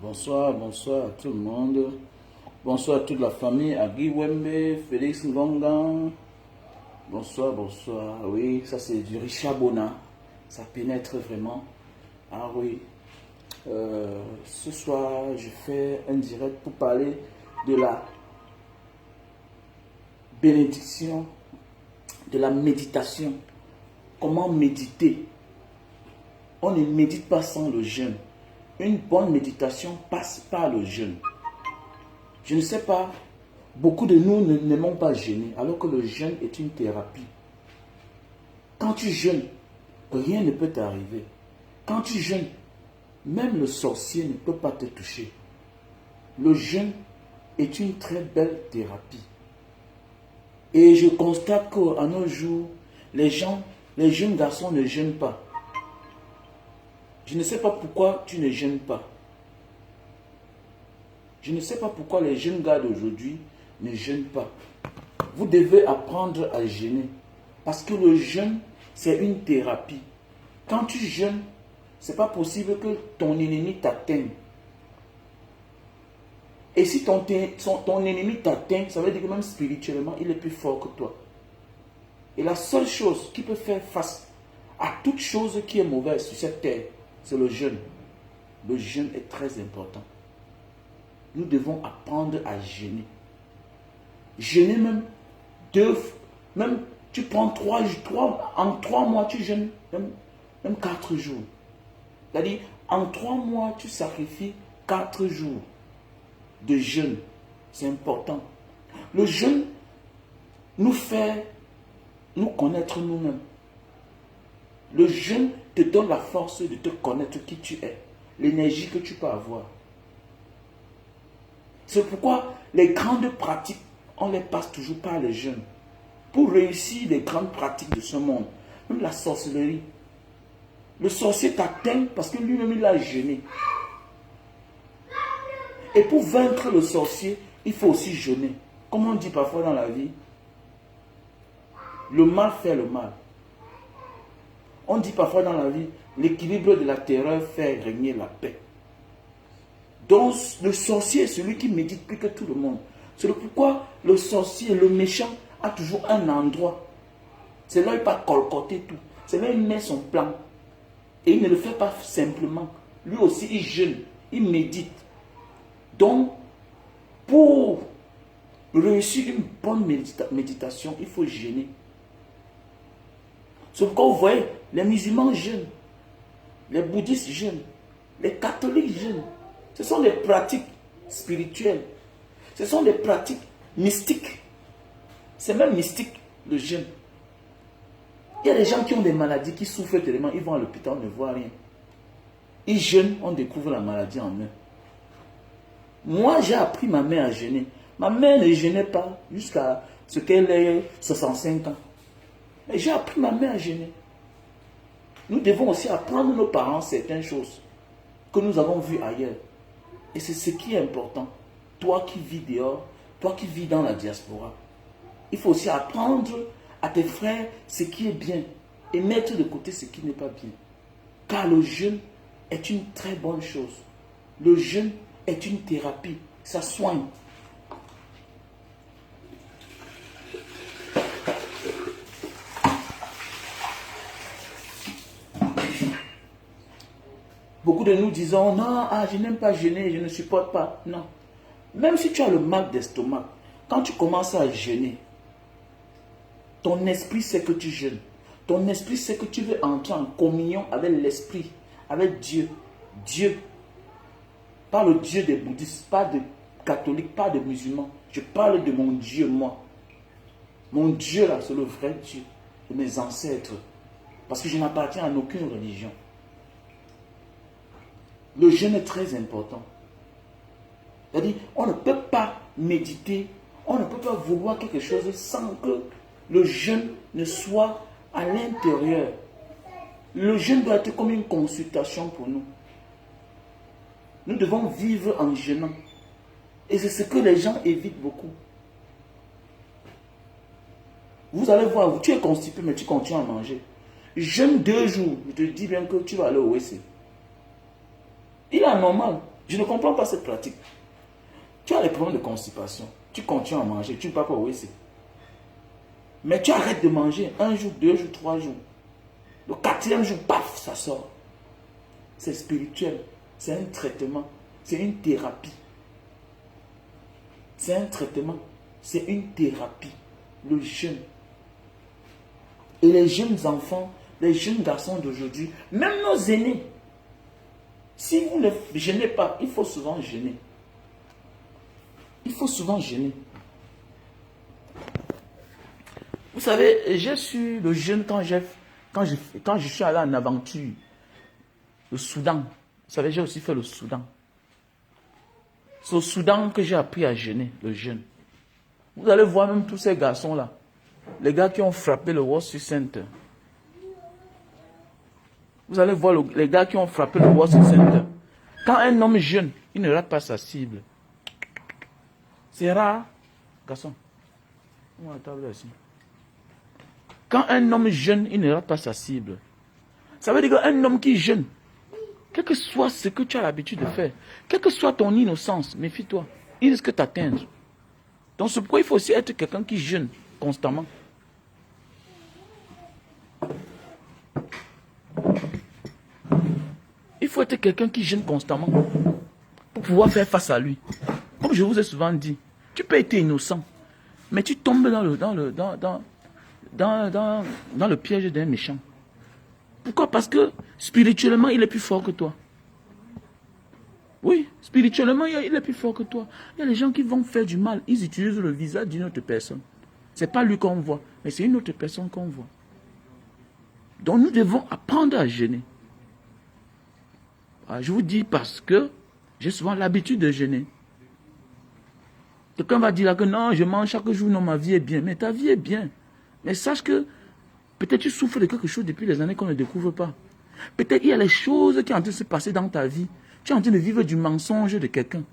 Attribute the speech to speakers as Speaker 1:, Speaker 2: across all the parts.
Speaker 1: Bonsoir, bonsoir à tout le monde. Bonsoir à toute la famille, à Guy Wembe, Félix Ngongan. Bonsoir, bonsoir. Oui, ça c'est du Richard Bona. Ça pénètre vraiment. Ah oui. Ce soir, je fais un direct pour parler de la bénédiction, de la méditation. Comment méditer? On ne médite pas sans le jeûne. Une bonne méditation passe par le jeûne. Je ne sais pas, beaucoup de nous n'aimons pas jeûner, alors que le jeûne est une thérapie. Quand tu jeûnes, rien ne peut t'arriver. Quand tu jeûnes, même le sorcier ne peut pas te toucher. Le jeûne est une très belle thérapie. Et je constate qu'à nos jours, les jeunes garçons ne jeûnent pas. Je ne sais pas pourquoi tu ne jeûnes pas. Je ne sais pas pourquoi les jeunes gars d'aujourd'hui ne jeûnent pas. Vous devez apprendre à jeûner. Parce que le jeûne, c'est une thérapie. Quand tu jeûnes, ce n'est pas possible que ton ennemi t'atteigne. Et si ton ennemi t'atteint, ça veut dire que même spirituellement, il est plus fort que toi. Et la seule chose qui peut faire face à toute chose qui est mauvaise sur cette terre, c'est le jeûne. Le jeûne est très important. Nous devons apprendre à jeûner. Jeûner même tu prends en 3 mois, tu jeûnes même 4 jours. C'est-à-dire, en 3 mois, tu sacrifies 4 jours de jeûne. C'est important. Le jeûne nous fait nous connaître nous-mêmes. Le jeûne te donne la force de te connaître qui tu es, l'énergie que tu peux avoir. C'est pourquoi les grandes pratiques, on les passe toujours par les jeûnes. Pour réussir les grandes pratiques de ce monde, même la sorcellerie. Le sorcier t'atteint parce que lui-même il a jeûné. Et pour vaincre le sorcier, il faut aussi jeûner. Comme on dit parfois dans la vie, le mal fait le mal. On dit parfois dans la vie, l'équilibre de la terreur fait régner la paix. Donc le sorcier est celui qui médite plus que tout le monde. C'est pourquoi le sorcier, le méchant, a toujours un endroit. C'est là où il va colcoter tout. C'est là où il met son plan. Et il ne le fait pas simplement. Lui aussi, il jeûne, il médite. Donc, pour réussir une bonne méditation, il faut jeûner. C'est pourquoi vous voyez, les musulmans jeûnent, les bouddhistes jeûnent, les catholiques jeûnent. Ce sont des pratiques spirituelles. Ce sont des pratiques mystiques. C'est même mystique, le jeûne. Il y a des gens qui ont des maladies, qui souffrent tellement, ils vont à l'hôpital, on ne voit rien. Ils jeûnent, on découvre la maladie en eux. Moi, j'ai appris ma mère à jeûner. Ma mère ne jeûnait pas jusqu'à ce qu'elle ait 65 ans. Mais j'ai appris ma mère à jeûner. Nous devons aussi apprendre nos parents certaines choses que nous avons vues ailleurs. Et c'est ce qui est important. Toi qui vis dehors, toi qui vis dans la diaspora, il faut aussi apprendre à tes frères ce qui est bien et mettre de côté ce qui n'est pas bien. Car le jeûne est une très bonne chose. Le jeûne est une thérapie. Ça soigne. Beaucoup de nous disons, non, je n'aime pas jeûner, je ne supporte pas. Non. Même si tu as le mal d'estomac, quand tu commences à jeûner, ton esprit sait que tu jeûnes. Ton esprit sait que tu veux entrer en communion avec l'esprit, avec Dieu. Dieu. Pas le Dieu des bouddhistes, pas de catholiques, pas de musulmans. Je parle de mon Dieu, moi. Mon Dieu, là, c'est le vrai Dieu de mes ancêtres. Parce que je n'appartiens à aucune religion. Le jeûne est très important. C'est-à-dire, on ne peut pas méditer, on ne peut pas vouloir quelque chose sans que le jeûne ne soit à l'intérieur. Le jeûne doit être comme une consultation pour nous. Nous devons vivre en jeûnant. Et c'est ce que les gens évitent beaucoup. Vous allez voir, tu es constipé, mais tu continues à manger. Jeûne 2 jours, je te dis bien que tu vas aller au WC. Il est anormal. Je ne comprends pas cette pratique. Tu as les problèmes de constipation. Tu continues à manger. Tu ne vas pas au WC. Mais tu arrêtes de manger 1 jour, 2 jours, 3 jours. Le 4e jour, paf, ça sort. C'est spirituel. C'est un traitement. C'est une thérapie. C'est un traitement. C'est une thérapie. Le jeûne. Et les jeunes enfants, les jeunes garçons d'aujourd'hui, même nos aînés, si vous ne jeûnez pas, il faut souvent jeûner. Il faut souvent jeûner. Vous savez, j'ai su le jeûne quand je suis allé en aventure. Le Soudan. Vous savez, j'ai aussi fait le Soudan. C'est au Soudan que j'ai appris à jeûner, le jeûne. Vous allez voir même tous ces garçons-là. Les gars qui ont frappé le World Trade Center. Vous allez voir les gars qui ont frappé le World Trade Center. Quand un homme jeûne, il ne rate pas sa cible. C'est rare. Garçon, on va la table ici. Quand un homme jeûne, il ne rate pas sa cible. Ça veut dire qu'un homme qui jeûne, quel que soit ce que tu as l'habitude de faire, quelle que soit ton innocence, méfie-toi, il risque de t'atteindre. Donc c'est pourquoi il faut aussi être quelqu'un qui jeûne constamment. Il faut être quelqu'un qui jeûne constamment pour pouvoir faire face à lui. Comme je vous ai souvent dit, tu peux être innocent, mais tu tombes dans le piège d'un méchant. Pourquoi? Parce que spirituellement, il est plus fort que toi. Oui, spirituellement, il est plus fort que toi. Il y a des gens qui vont faire du mal. Ils utilisent le visage d'une autre personne. Ce n'est pas lui qu'on voit, mais c'est une autre personne qu'on voit. Donc nous devons apprendre à jeûner. Je vous dis parce que j'ai souvent l'habitude de jeûner. Quelqu'un va dire là que non, je mange chaque jour, non, ma vie est bien. Mais ta vie est bien. Mais sache que peut-être tu souffres de quelque chose depuis les années qu'on ne découvre pas. Peut-être il y a les choses qui sont en train de se passer dans ta vie. Tu es en train de vivre du mensonge de quelqu'un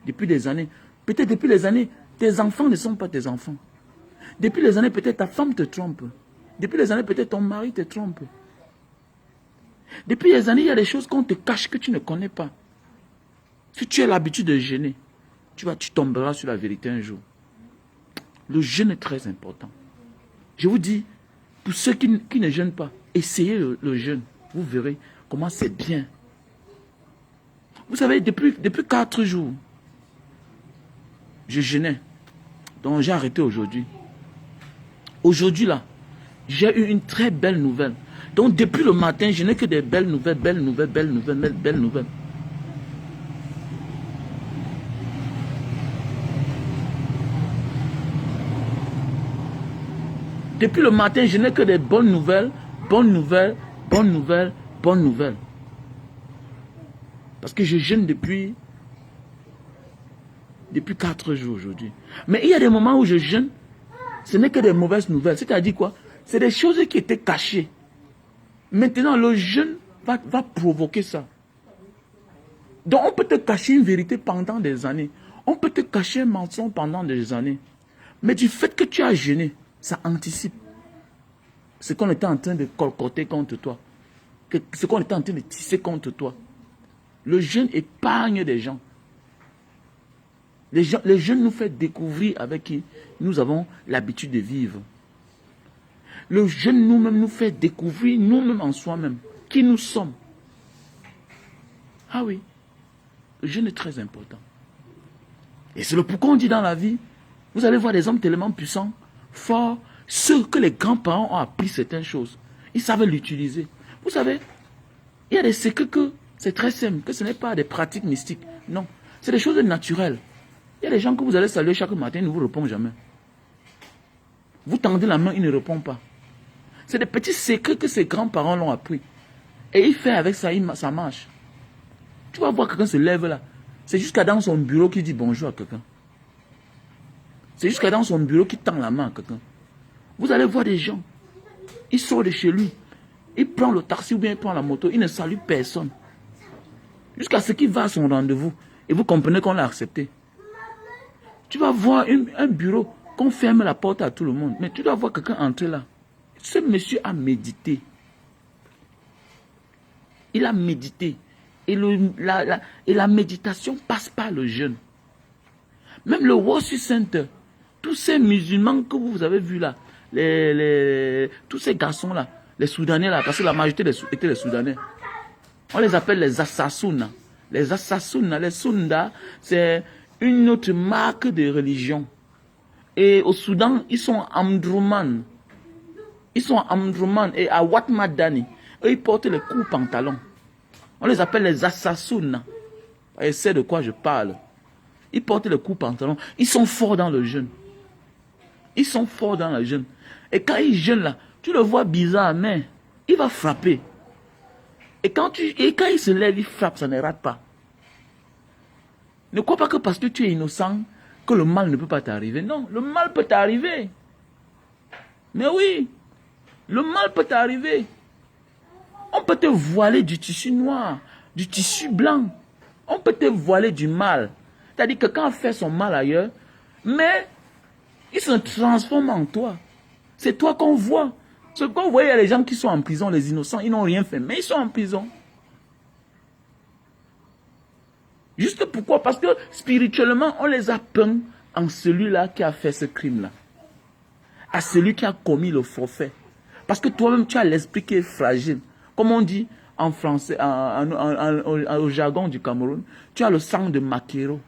Speaker 1: depuis des années. Peut-être depuis les années, tes enfants ne sont pas tes enfants. Depuis les années, peut-être ta femme te trompe. Depuis les années, peut-être ton mari te trompe. Depuis les années, il y a des choses qu'on te cache que tu ne connais pas. Si tu as l'habitude de jeûner, tu tomberas sur la vérité un jour. Le jeûne est très important. Je vous dis, pour ceux qui ne jeûnent pas, essayez le jeûne. Vous verrez comment c'est bien. Vous savez, depuis 4 jours, je jeûnais. Donc j'ai arrêté aujourd'hui. Aujourd'hui là, j'ai eu une très belle nouvelle. Donc depuis le matin, je n'ai que des belles nouvelles, belles nouvelles, belles nouvelles, belles nouvelles. Depuis le matin, je n'ai que des bonnes nouvelles, bonnes nouvelles, bonnes nouvelles, bonnes nouvelles. Parce que je jeûne depuis 4 jours aujourd'hui. Mais il y a des moments où je jeûne, ce n'est que des mauvaises nouvelles. C'est-à-dire quoi? C'est des choses qui étaient cachées. Maintenant, le jeûne va provoquer ça. Donc, on peut te cacher une vérité pendant des années. On peut te cacher un mensonge pendant des années. Mais du fait que tu as jeûné, ça anticipe ce qu'on était en train de colcoter contre toi. Ce qu'on était en train de tisser contre toi. Le jeûne épargne des gens. Les jeûnes nous fait découvrir avec qui nous avons l'habitude de vivre. Le jeûne nous-mêmes nous fait découvrir nous-mêmes en soi-même qui nous sommes. Ah oui, le jeûne est très important. Et c'est le pourquoi on dit dans la vie, vous allez voir des hommes tellement puissants, forts, ceux que les grands-parents ont appris certaines choses. Ils savent l'utiliser. Vous savez, il y a des secrets que c'est très simple, que ce n'est pas des pratiques mystiques. Non, c'est des choses naturelles. Il y a des gens que vous allez saluer chaque matin, ils ne vous répondent jamais. Vous tendez la main, ils ne répondent pas. C'est des petits secrets que ses grands-parents l'ont appris. Et il fait avec ça, ça marche. Tu vas voir quelqu'un se lève là. C'est jusqu'à dans son bureau qu'il dit bonjour à quelqu'un. C'est jusqu'à dans son bureau qu'il tend la main à quelqu'un. Vous allez voir des gens. Ils sortent de chez lui. Il prend le taxi ou bien il prend la moto. Il ne salue personne. Jusqu'à ce qu'il va à son rendez-vous. Et vous comprenez qu'on l'a accepté. Tu vas voir un bureau qu'on ferme la porte à tout le monde. Mais tu dois voir quelqu'un entrer là. Ce monsieur a médité. Il a médité. Et, la méditation passe par le jeûne. Même le Worship Center, tous ces musulmans que vous avez vus là, tous ces garçons là, les Soudanais là, parce que la majorité étaient les Soudanais. On les appelle les Assassouns. Les Assassouns, les Sunda, c'est une autre marque de religion. Et au Soudan, ils sont Amdrouman. Ils sont Amdrouman et à Watmadani. Eux, ils portent les courts pantalons. On les appelle les Assassouns. Et c'est de quoi je parle. Ils portent les courts pantalons. Ils sont forts dans le jeûne. Ils sont forts dans le jeûne. Et quand ils jeûnent là, tu le vois bizarre, mais il va frapper. Et quand il se lève, il frappe, ça ne rate pas. Ne crois pas que parce que tu es innocent, que le mal ne peut pas t'arriver. Non, le mal peut t'arriver. Mais oui, le mal peut t'arriver. On peut te voiler du tissu noir, du tissu blanc. On peut te voiler du mal. C'est-à-dire que quand on fait son mal ailleurs, mais il se transforme en toi. C'est toi qu'on voit. Ce qu'on voit, il y a les gens qui sont en prison, les innocents, ils n'ont rien fait, mais ils sont en prison. Juste pourquoi? Parce que spirituellement, on les a peints en celui-là qui a fait ce crime-là. À celui qui a commis le forfait. Parce que toi-même, tu as l'esprit qui est fragile. Comme on dit en français, au jargon du Cameroun, tu as le sang de Makero.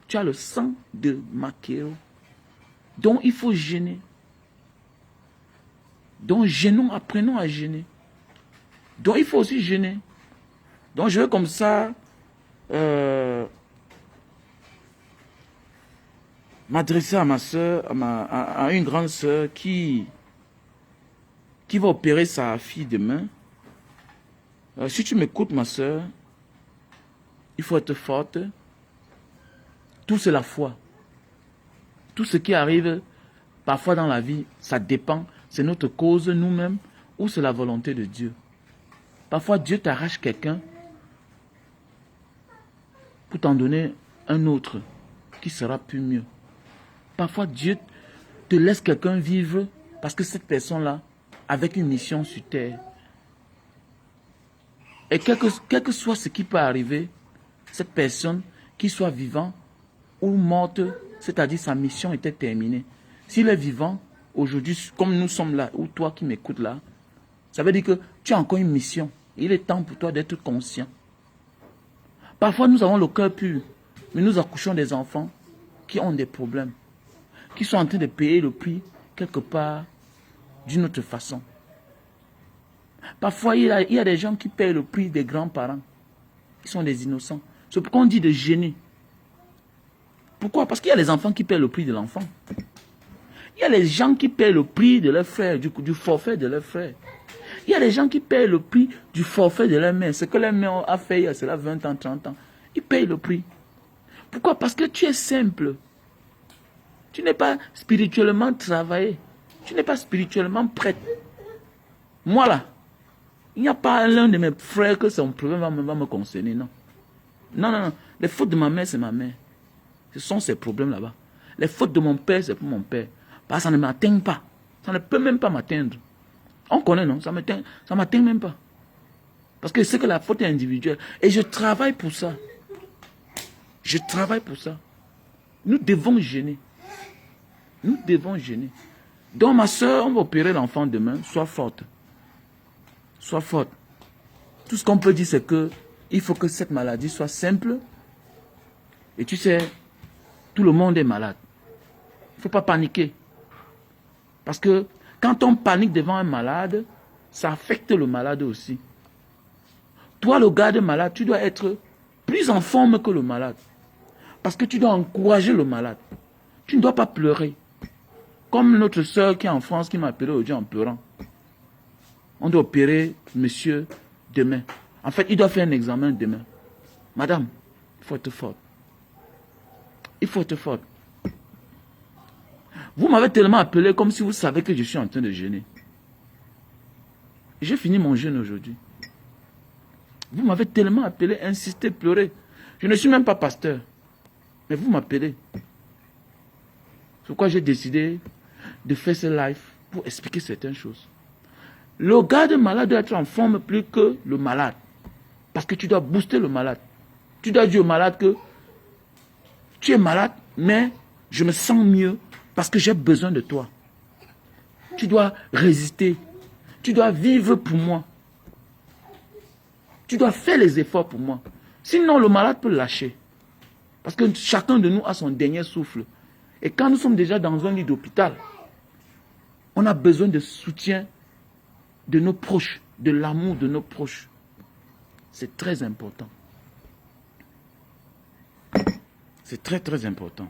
Speaker 1: Tu as le sang de Makero. Donc, il faut gêner. Donc, gênons, apprenons à gêner. Donc, il faut aussi gêner. Donc, je veux comme ça m'adresser à ma soeur, à une grande soeur qui va opérer sa fille demain. Si tu m'écoutes, ma soeur, il faut être forte. Tout c'est la foi. Tout ce qui arrive parfois dans la vie, ça dépend. C'est notre cause nous-mêmes ou c'est la volonté de Dieu. Parfois, Dieu t'arrache quelqu'un pour t'en donner un autre qui sera plus mieux. Parfois, Dieu te laisse quelqu'un vivre parce que cette personne-là, avec une mission sur terre. Et quel que soit ce qui peut arriver, cette personne, qu'il soit vivant ou morte, c'est-à-dire sa mission était terminée. S'il est vivant, aujourd'hui, comme nous sommes là, ou toi qui m'écoutes là, ça veut dire que tu as encore une mission. Il est temps pour toi d'être conscient. Parfois, nous avons le cœur pur, mais nous accouchons des enfants qui ont des problèmes, qui sont en train de payer le prix quelque part d'une autre façon. Parfois, il y a des gens qui payent le prix des grands-parents, qui sont des innocents. C'est pourquoi on dit de gêner. Pourquoi? Parce qu'il y a les enfants qui paient le prix de l'enfant. Il y a les gens qui paient le prix de leur frère, du forfait de leur frère. Il y a les gens qui payent le prix du forfait de leur mère. Ce que leur mère a fait il y a cela 20 ans, 30 ans. Ils payent le prix. Pourquoi? Parce que tu es simple. Tu n'es pas spirituellement travaillé. Tu n'es pas spirituellement prête. Moi là, il n'y a pas l'un de mes frères que son problème va me concerner, non. Non, non, non. Les fautes de ma mère, c'est ma mère. Ce sont ses problèmes là-bas. Les fautes de mon père, c'est pour mon père. Parce que ça ne m'atteint pas. Ça ne peut même pas m'atteindre. On connaît, non? Ça ne m'atteint même pas. Parce que c'est que la faute est individuelle. Et je travaille pour ça. Je travaille pour ça. Nous devons gêner. Nous devons gêner. Donc ma soeur, on va opérer l'enfant demain. Sois forte. Sois forte. Tout ce qu'on peut dire, c'est que il faut que cette maladie soit simple. Et tu sais, tout le monde est malade. Il ne faut pas paniquer. Parce que quand on panique devant un malade, ça affecte le malade aussi. Toi, le garde malade, tu dois être plus en forme que le malade. Parce que tu dois encourager le malade. Tu ne dois pas pleurer. Comme notre soeur qui est en France, qui m'a appelé aujourd'hui en pleurant. On doit opérer monsieur demain. En fait, il doit faire un examen demain. Madame, il faut être forte. Il faut être forte. Vous m'avez tellement appelé comme si vous savez que je suis en train de jeûner. J'ai fini mon jeûne aujourd'hui. Vous m'avez tellement appelé, insisté, pleuré. Je ne suis même pas pasteur. Mais vous m'appelez. C'est pourquoi j'ai décidé de faire ce live pour expliquer certaines choses. Le garde malade doit être en forme plus que le malade. Parce que tu dois booster le malade. Tu dois dire au malade que tu es malade, mais je me sens mieux parce que j'ai besoin de toi. Tu dois résister. Tu dois vivre pour moi. Tu dois faire les efforts pour moi. Sinon, le malade peut lâcher. Parce que chacun de nous a son dernier souffle. Et quand nous sommes déjà dans un lit d'hôpital, on a besoin de soutien de nos proches, de l'amour de nos proches. C'est très important. C'est très, très important.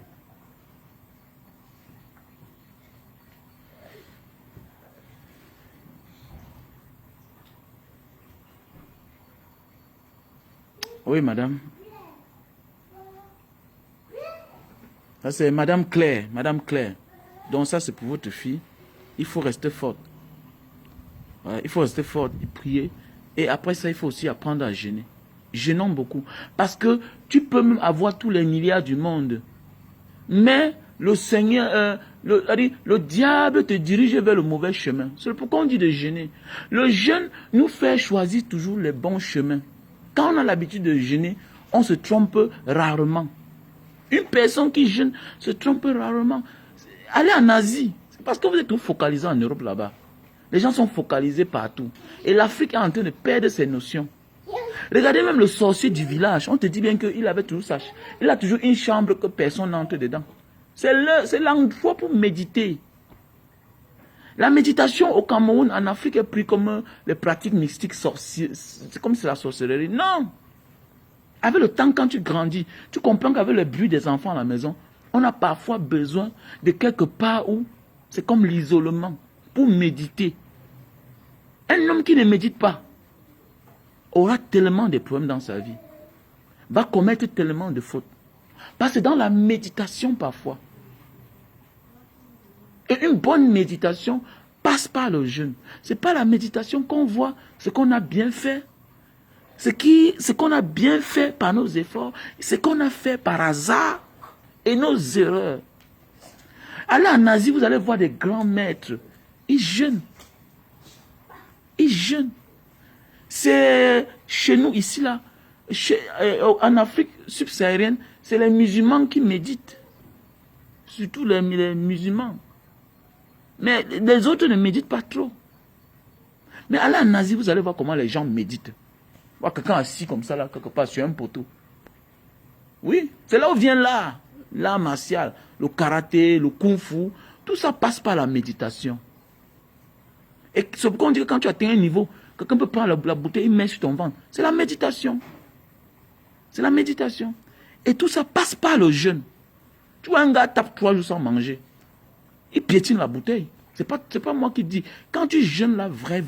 Speaker 1: Oui, madame. Ça, c'est madame Claire. Madame Claire. Donc ça, c'est pour votre fille. Il faut rester forte. Voilà, il faut rester forte et prier. Et après ça, il faut aussi apprendre à jeûner. Jeûnons beaucoup. Parce que tu peux même avoir tous les milliards du monde. Mais le Seigneur, le diable te dirige vers le mauvais chemin. C'est pourquoi on dit de jeûner. Le jeûne nous fait choisir toujours les bons chemins. Quand on a l'habitude de jeûner, on se trompe rarement. Une personne qui jeûne se trompe rarement. Allez en Asie. C'est parce que vous êtes tout focalisé en Europe là-bas. Les gens sont focalisés partout. Et l'Afrique est en train de perdre ses notions. Regardez même le sorcier du village. On te dit bien qu'il avait toujours ça. Il a toujours une chambre que personne n'entre dedans. C'est l'endroit pour méditer. La méditation au Cameroun, en Afrique, est prise comme les pratiques mystiques sorcières. C'est comme si c'est la sorcellerie. Non! Avec le temps, quand tu grandis, tu comprends qu'avec le bruit des enfants à la maison, on a parfois besoin de quelque part où c'est comme l'isolement pour méditer. Un homme qui ne médite pas aura tellement de problèmes dans sa vie, va commettre tellement de fautes. Parce que dans la méditation parfois, et une bonne méditation passe par le jeûne. Ce n'est pas la méditation qu'on voit, ce qu'on a bien fait. Ce qu'on a bien fait par nos efforts, ce qu'on a fait par hasard et nos erreurs. Allez en Asie, vous allez voir des grands maîtres. Ils jeûnent. Ils jeûnent. C'est chez nous, ici, là, en Afrique subsaharienne, c'est les musulmans qui méditent. Surtout les musulmans. Mais les autres ne méditent pas trop. Mais allez en Asie, vous allez voir comment les gens méditent. Voir quelqu'un assis comme ça, là, quelque part sur un poteau. Oui, c'est là où vient l'art martial, le karaté, le kung-fu. Tout ça passe par la méditation. Et c'est pourquoi on dit que quand tu atteins un niveau, quelqu'un peut prendre la bouteille et mettre sur ton ventre. C'est la méditation. C'est la méditation. Et tout ça passe par le jeûne. Tu vois un gars tape 3 jours sans manger. Il piétine la bouteille. C'est pas moi qui dis. Quand tu jeûnes là, vrai,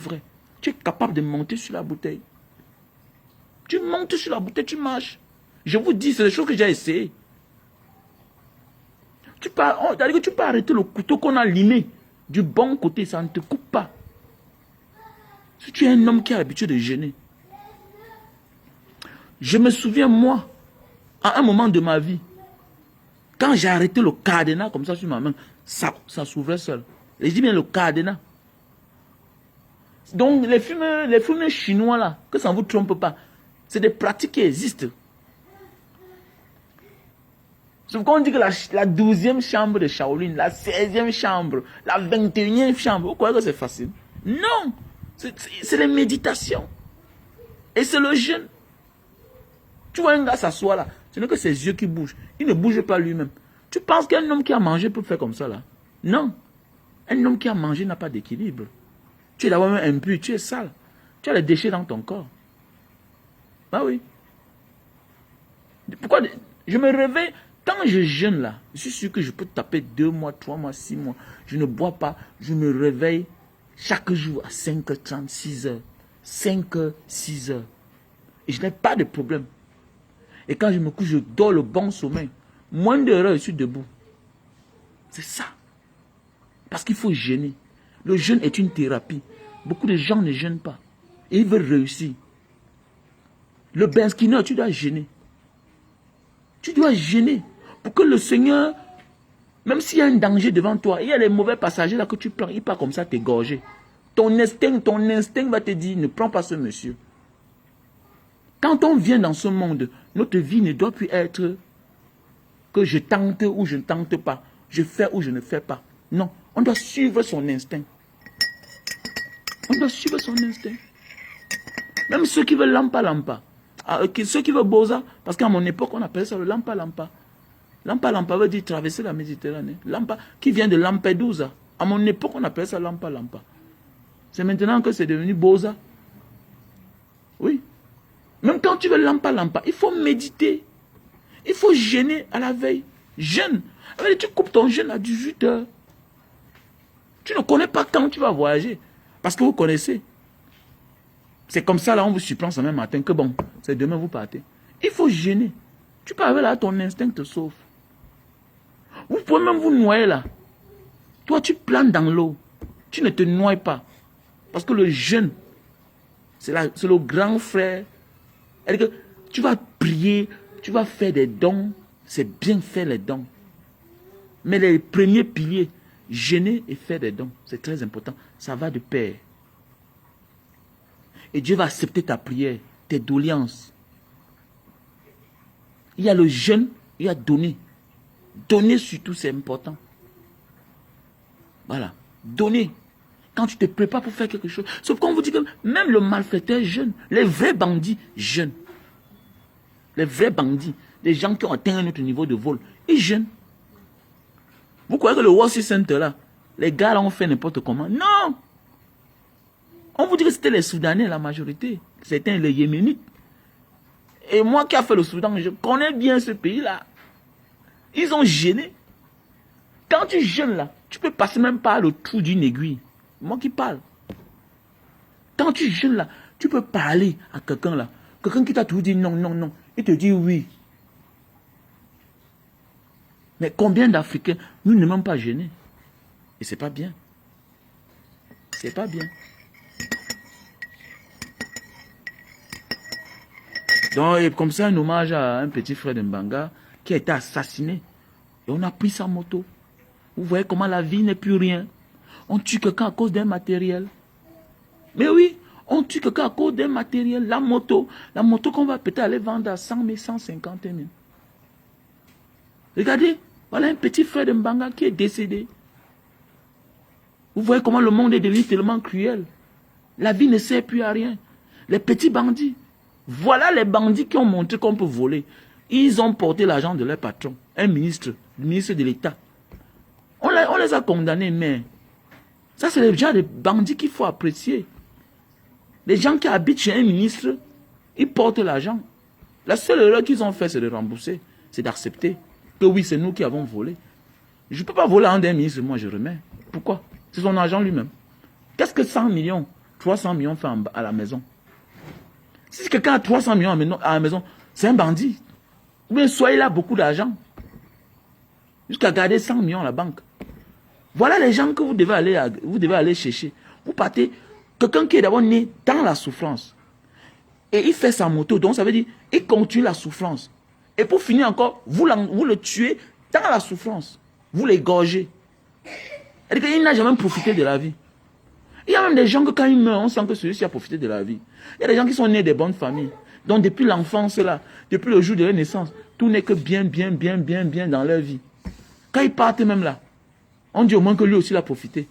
Speaker 1: tu es capable de monter sur la bouteille. Tu montes sur la bouteille, tu marches. Je vous dis, c'est des choses que j'ai essayé. Tu peux arrêter le couteau qu'on a limé du bon côté, ça ne te coupe pas. Si tu es un homme qui a l'habitude de jeûner. Je me souviens, moi, à un moment de ma vie, quand j'ai arrêté le cadenas comme ça sur ma main, ça s'ouvrait seul. Et je dis bien le cadenas. Donc les fumées chinois là, que ça ne vous trompe pas, c'est des pratiques qui existent. C'est pourquoi on dit que la 12e chambre de Shaolin, la 16e chambre, la 21e chambre, vous croyez que c'est facile? Non! C'est les méditations. Et c'est le jeûne. Tu vois un gars s'asseoir là, ce n'est que ses yeux qui bougent. Il ne bouge pas lui-même. Tu penses qu'un homme qui a mangé peut faire comme ça là? Non. Un homme qui a mangé n'a pas d'équilibre. Tu es d'abord même impur, tu es sale. Tu as les déchets dans ton corps. Ah oui. Pourquoi je me réveille, quand je jeûne là, je suis sûr que je peux taper 2 mois, 3 mois, 6 mois. Je ne bois pas, je me réveille chaque jour à 5h30, 6h. 5h, 6h. Et je n'ai pas de problème. Et quand je me couche, je dors le bon sommeil. Moins d'heures, je suis debout. C'est ça. Parce qu'il faut jeûner. Le jeûne est une thérapie. Beaucoup de gens ne jeûnent pas. Et ils veulent réussir. Le Ben Skinner, tu dois jeûner. Tu dois jeûner. Pour que le Seigneur, même s'il y a un danger devant toi, il y a les mauvais passagers là que tu prends, il part comme ça t'égorger. Ton instinct va te dire, ne prends pas ce monsieur. Quand on vient dans ce monde, notre vie ne doit plus être que je tente ou je ne tente pas. Je fais ou je ne fais pas. Non, on doit suivre son instinct. On doit suivre son instinct. Même ceux qui veulent lampa lampa. Ceux qui veulent boza, parce qu'à mon époque, on appelait ça le lampa lampa. Lampa lampa veut dire traverser la Méditerranée. Lampa qui vient de Lampedusa. À mon époque, on appelait ça lampa lampa. C'est maintenant que c'est devenu boza. Oui. Même quand tu veux lampa lampa, il faut méditer. Il faut jeûner à la veille. Jeûne. Tu coupes ton jeûne à 18 heures. Tu ne connais pas quand tu vas voyager. Parce que vous connaissez. C'est comme ça, là, on vous surprend ce même matin que bon, c'est demain vous partez. Il faut jeûner. Tu peux avoir là, ton instinct te sauve. Vous pouvez même vous noyer là. Toi, tu planes dans l'eau. Tu ne te noies pas. Parce que le jeûne, c'est le grand frère. C'est-à-dire que tu vas prier, tu vas faire des dons. C'est bien faire les dons. Mais les premiers piliers, jeûner et faire des dons, c'est très important. Ça va de pair. Et Dieu va accepter ta prière, tes doléances. Il y a le jeûne, il y a donner. Donner surtout, c'est important. Voilà. Donner. Quand tu te prépares pour faire quelque chose. Sauf qu'on vous dit que même le malfaiteur jeûne. Les vrais bandits jeûnent. Les vrais bandits, les gens qui ont atteint un autre niveau de vol, ils jeûnent. Vous croyez que le World Trade Center là, les gars là ont fait n'importe comment? Non! On vous dit que c'était les Soudanais, la majorité. C'était les Yéménites. Et moi qui ai fait le Soudan, je connais bien ce pays-là. Ils ont jeûné. Quand tu jeûnes là, tu peux passer même pas le trou d'une aiguille. Moi qui parle. Quand tu jeûnes là, tu peux parler à quelqu'un là. Quelqu'un qui t'a toujours dit non, non, non. Il te dit oui. Mais combien d'Africains, nous ne même pas jeûner? Et c'est pas bien. C'est pas bien. Donc, comme ça, un hommage à un petit frère de Mbanga qui a été assassiné. Et on a pris sa moto. Vous voyez comment la vie n'est plus rien. On tue quelqu'un à cause d'un matériel. Mais oui, on tue quelqu'un à cause d'un matériel. La moto qu'on va peut-être aller vendre à 100 000, 150 000. Regardez, voilà un petit frère de Mbanga qui est décédé. Vous voyez comment le monde est devenu tellement cruel. La vie ne sert plus à rien. Les petits bandits. Voilà les bandits qui ont montré qu'on peut voler. Ils ont porté l'argent de leur patron, un ministre, le ministre de l'État. On les a condamnés, mais ça c'est le genre de bandits qu'il faut apprécier. Les gens qui habitent chez un ministre, ils portent l'argent. La seule erreur qu'ils ont fait, c'est de rembourser, c'est d'accepter que oui, c'est nous qui avons volé. Je ne peux pas voler un des ministres, moi je remets. Pourquoi? C'est son argent lui-même. Qu'est-ce que 100 millions, 300 millions fait à la maison? Si quelqu'un a 300 millions à la maison, c'est un bandit. Ou bien soit il a beaucoup d'argent. Jusqu'à garder 100 millions à la banque. Voilà les gens que vous devez aller chercher. Vous partez, quelqu'un qui est d'abord né dans la souffrance. Et il fait sa moto, donc ça veut dire, il continue la souffrance. Et pour finir encore, vous le tuez dans la souffrance. Vous l'égorgez. Il n'a jamais profité de la vie. Il y a même des gens que quand ils meurent, on sent que celui-ci a profité de la vie. Il y a des gens qui sont nés des bonnes familles. Donc depuis l'enfance là, depuis le jour de leur naissance, tout n'est que bien dans leur vie. Quand ils partent même là, on dit au moins que lui aussi il a profité.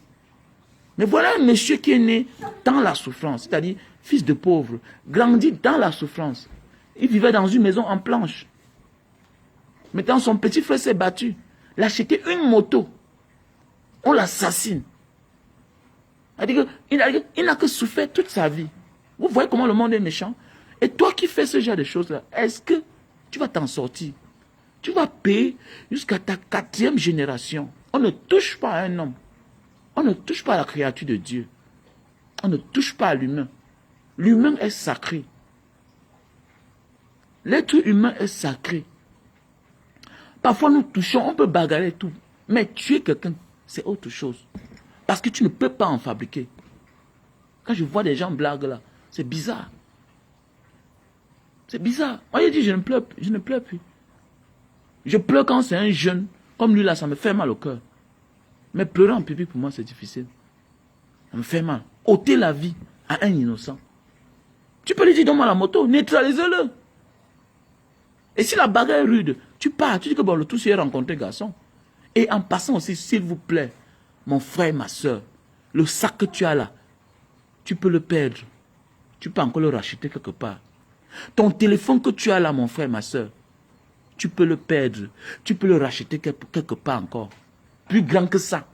Speaker 1: Mais voilà un monsieur qui est né dans la souffrance, c'est-à-dire fils de pauvre, grandi dans la souffrance. Il vivait dans une maison en planche. Maintenant son petit frère s'est battu. Il a acheté une moto. On l'assassine. Il n'a que souffert toute sa vie. Vous voyez comment le monde est méchant? Et toi qui fais ce genre de choses-là, est-ce que tu vas t'en sortir? Tu vas payer jusqu'à ta 4e génération. On ne touche pas à un homme. On ne touche pas à la créature de Dieu. On ne touche pas à l'humain. L'humain est sacré. L'être humain est sacré. Parfois nous touchons, on peut bagarrer tout. Mais tuer quelqu'un, c'est autre chose. Parce que tu ne peux pas en fabriquer. Quand je vois des gens blaguer là, c'est bizarre. C'est bizarre. Moi, j'ai dit, je ne pleure plus. Je pleure quand c'est un jeune. Comme lui là, ça me fait mal au cœur. Mais pleurer en public, pour moi, c'est difficile. Ça me fait mal. Ôter la vie à un innocent. Tu peux lui dire, donne-moi la moto, neutralisez-le. Et si la bagarre est rude, tu pars, tu dis que bon, le tout s'est rencontré, garçon. Et en passant aussi, s'il vous plaît, mon frère, ma soeur, le sac que tu as là, tu peux le perdre. Tu peux encore le racheter quelque part. Ton téléphone que tu as là, mon frère, ma soeur, tu peux le perdre. Tu peux le racheter quelque part encore. Plus grand que ça.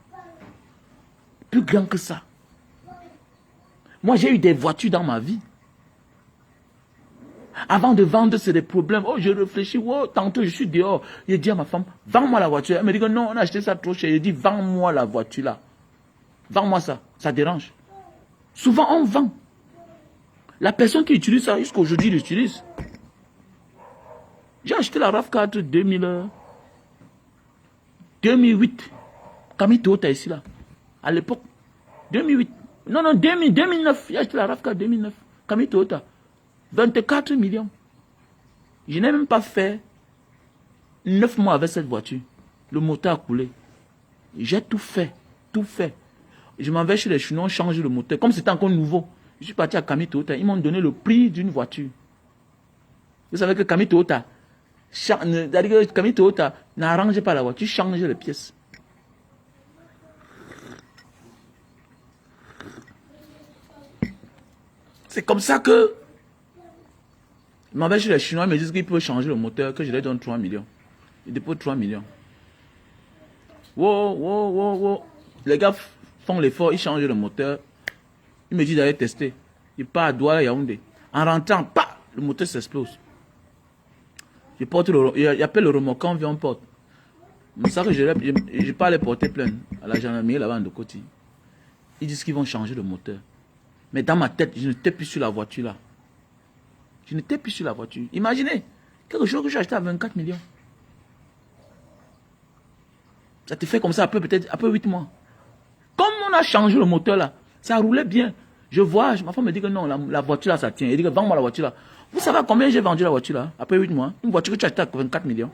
Speaker 1: Plus grand que ça. Moi, j'ai eu des voitures dans ma vie. Avant de vendre, c'est des problèmes. Oh, je réfléchis. Oh, tantôt, je suis dehors. Je dis à ma femme, vends-moi la voiture. Elle me dit que non, on a acheté ça trop cher. Je dis, vends-moi la voiture là. Vends-moi ça. Ça dérange. Souvent, on vend. La personne qui utilise ça, jusqu'à aujourd'hui, l'utilise. J'ai acheté la RAV4 2008. Camille Toyota ici là. À l'époque. 2008. Non, 2009. J'ai acheté la RAV4 2009. Camille Toyota. 24 millions. Je n'ai même pas fait 9 mois avec cette voiture. Le moteur a coulé. J'ai tout fait. Tout fait. Je m'en vais chez les Chinois, changer le moteur. Comme c'était encore nouveau. Je suis parti à Camille Toyota. Ils m'ont donné le prix d'une voiture. Vous savez que Camille Toyota, Camille Toyota n'arrangeait pas la voiture, changeait les pièces. C'est comme ça que je m'en vais chez les Chinois, ils me disent qu'ils peuvent changer le moteur, que je leur donne 3 millions. Ils déposent 3 millions. Wow. Les gars font l'effort, ils changent le moteur. Ils me disent d'aller tester. Ils partent à Douala, Yaoundé. En rentrant, le moteur s'explose. Je porte j'appelle le remorquant, vient, on porte. C'est ça que je ne pas aller porter plainte à la gendarmerie là-bas de Côte. Ils disent qu'ils vont changer le moteur. Mais dans ma tête, je n'étais plus sur la voiture là. Je n'étais plus sur la voiture. Imaginez, quelque chose que j'ai acheté à 24 millions. Ça te fait comme ça peut-être après 8 mois. Comme on a changé le moteur là, ça roulait bien. Je vois, ma femme me dit que non, la voiture là, ça tient. Elle dit que vends-moi la voiture là. Vous savez combien j'ai vendu la voiture là, après 8 mois? Une voiture que tu as achetée à 24 millions.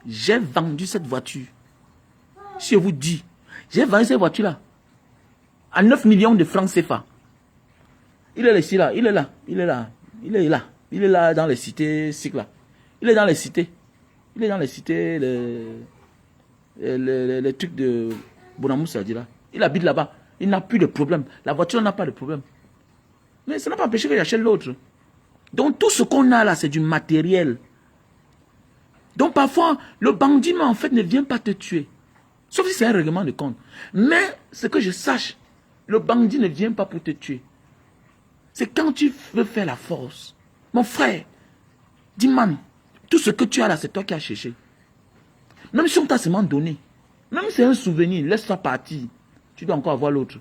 Speaker 1: J'ai vendu cette voiture. Si je vous dis, j'ai vendu cette voiture là à 9 millions de francs CFA. Il est ici là, il est là, il est là, il est là. Il est là dans les cités, là. Il est dans les cités. Il est dans les cités, les trucs de Bonamoussa dit là. Il habite là-bas. Il n'a plus de problème. La voiture n'a pas de problème. Mais ça n'a pas empêché que j'achète l'autre. Donc tout ce qu'on a là, c'est du matériel. Donc parfois, le bandit en fait ne vient pas te tuer. Sauf si c'est un règlement de compte. Mais ce que je sache, le bandit ne vient pas pour te tuer. C'est quand tu veux faire la force. Mon frère, dis man, tout ce que tu as là, c'est toi qui as cherché. Même si on t'a seulement donné, même si c'est un souvenir, laisse-toi partir. Tu dois encore avoir l'autre.